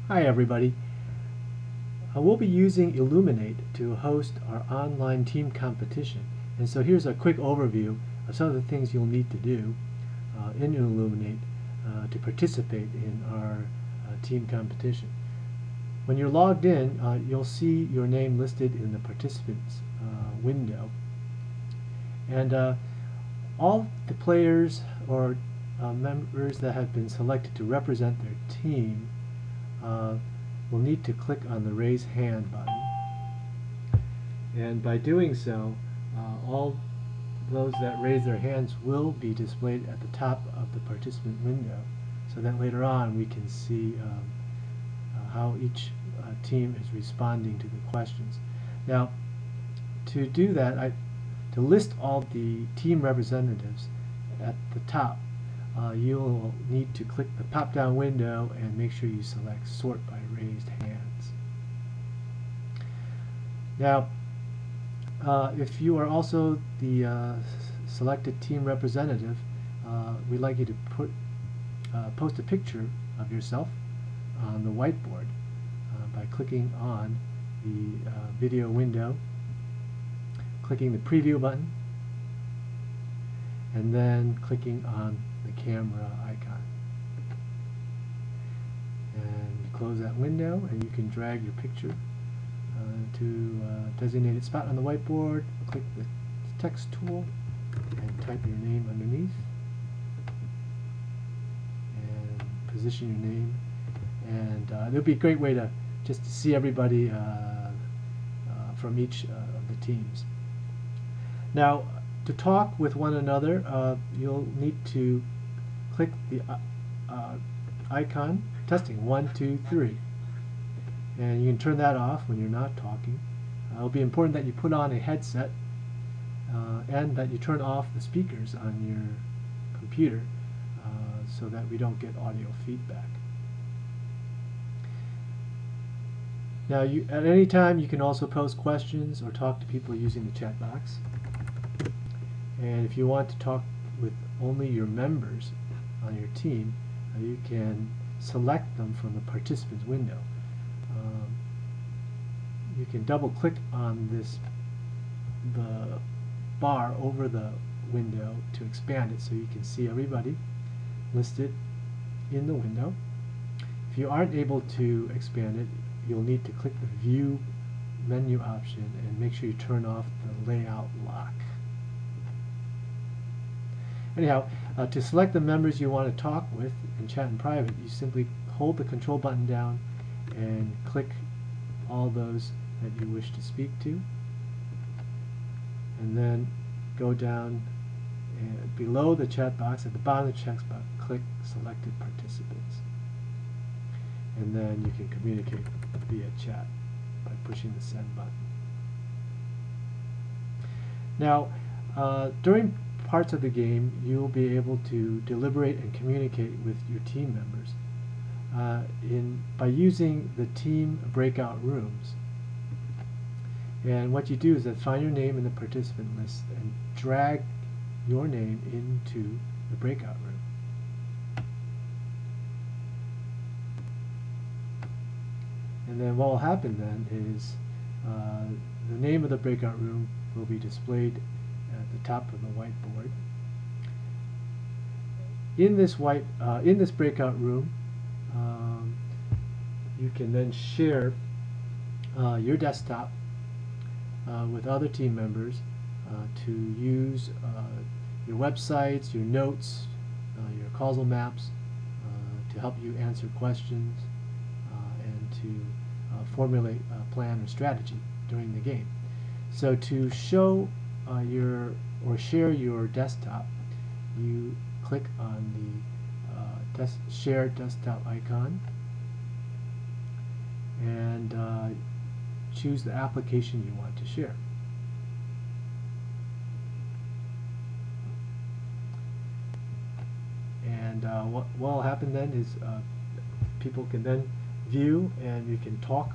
Hi everybody. We'll be using Elluminate to host our online team competition. And so here's a quick overview of some of the things you'll need to do in Elluminate to participate in our team competition. When you're logged in, you'll see your name listed in the participants window. And all the players or members that have been selected to represent their team will need to click on the raise hand button, and by doing so all those that raise their hands will be displayed at the top of the participant window, so that later on we can see how each team is responding to the questions. Now, to do that, to list all the team representatives at the top, you'll need to click the pop-down window and make sure you select Sort by Raised Hands. Now, if you are also the selected team representative, we'd like you to post a picture of yourself on the whiteboard by clicking on the video window, clicking the preview button, and then clicking on the camera icon. And you close that window, and you can drag your picture to a designated spot on the whiteboard. Click the text tool and type your name underneath, and position your name. And it'll be a great way to just to see everybody from each of the teams. Now, to talk with one another, you'll need to click the icon, testing 1, 2, 3, and you can turn that off when you're not talking. It'll be important that you put on a headset and that you turn off the speakers on your computer so that we don't get audio feedback. Now, at any time you can also post questions or talk to people using the chat box. And if you want to talk with only your members on your team, you can select them from the participants window. You can double click on the bar over the window to expand it so you can see everybody listed in the window. If you aren't able to expand it, you'll need to click the View menu option and make sure you turn off the layout lock. Anyhow, to select the members you want to talk with and chat in private, you simply hold the control button down and click all those that you wish to speak to, and then go down and below the chat box, at the bottom of the chat box, click Selected Participants, and then you can communicate via chat by pushing the send button. Now, during parts of the game, you'll be able to deliberate and communicate with your team members by using the team breakout rooms. And what you do is that find your name in the participant list and drag your name into the breakout room. And then what will happen then is the name of the breakout room will be displayed at the top of the whiteboard. In this breakout room, you can then share your desktop with other team members to use your websites, your notes, your causal maps to help you answer questions and to formulate a plan or strategy during the game. So to show or share your desktop, you click on the Share Desktop icon and choose the application you want to share. And what will happen then is people can then view, and you can talk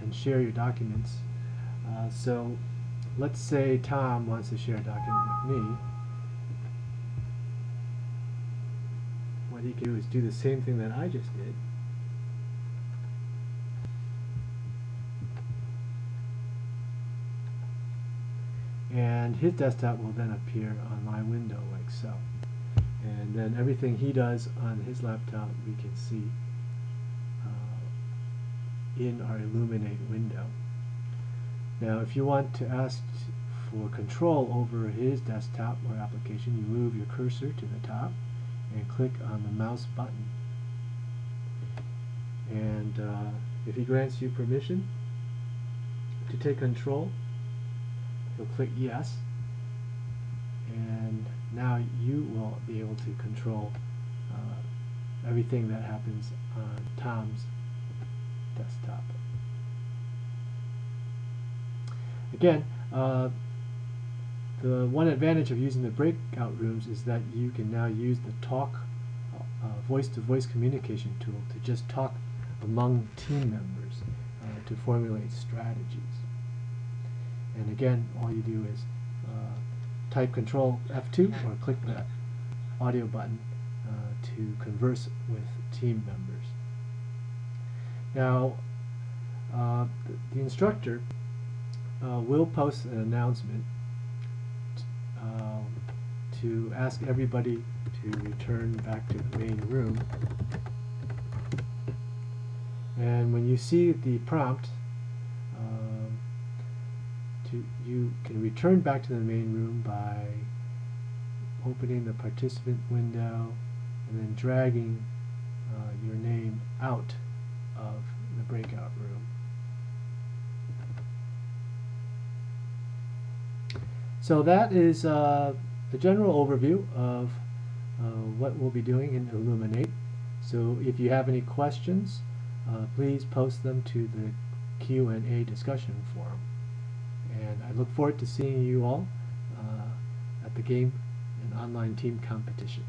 and share your documents. So let's say Tom wants to share a document with me. What he can do is do the same thing that I just did. and his desktop will then appear on my window like so. And then everything he does on his laptop we can see in our Elluminate window. Now if you want to ask for control over his desktop or application, you move your cursor to the top and click on the mouse button. And if he grants you permission to take control, you'll click yes, and now you will be able to control everything that happens on Tom's desktop. Again, the one advantage of using the breakout rooms is that you can now use the talk voice-to-voice communication tool to just talk among team members to formulate strategies. And again, all you do is type Control F2 or click the audio button to converse with team members. Now, the instructor will post an announcement to ask everybody to return back to the main room. And when you see the prompt, you can return back to the main room by opening the participant window and then dragging your name out of the breakout room. So that is the general overview of what we'll be doing in Elluminate. So if you have any questions, please post them to the Q&A discussion forum. And I look forward to seeing you all at the game and online team competition.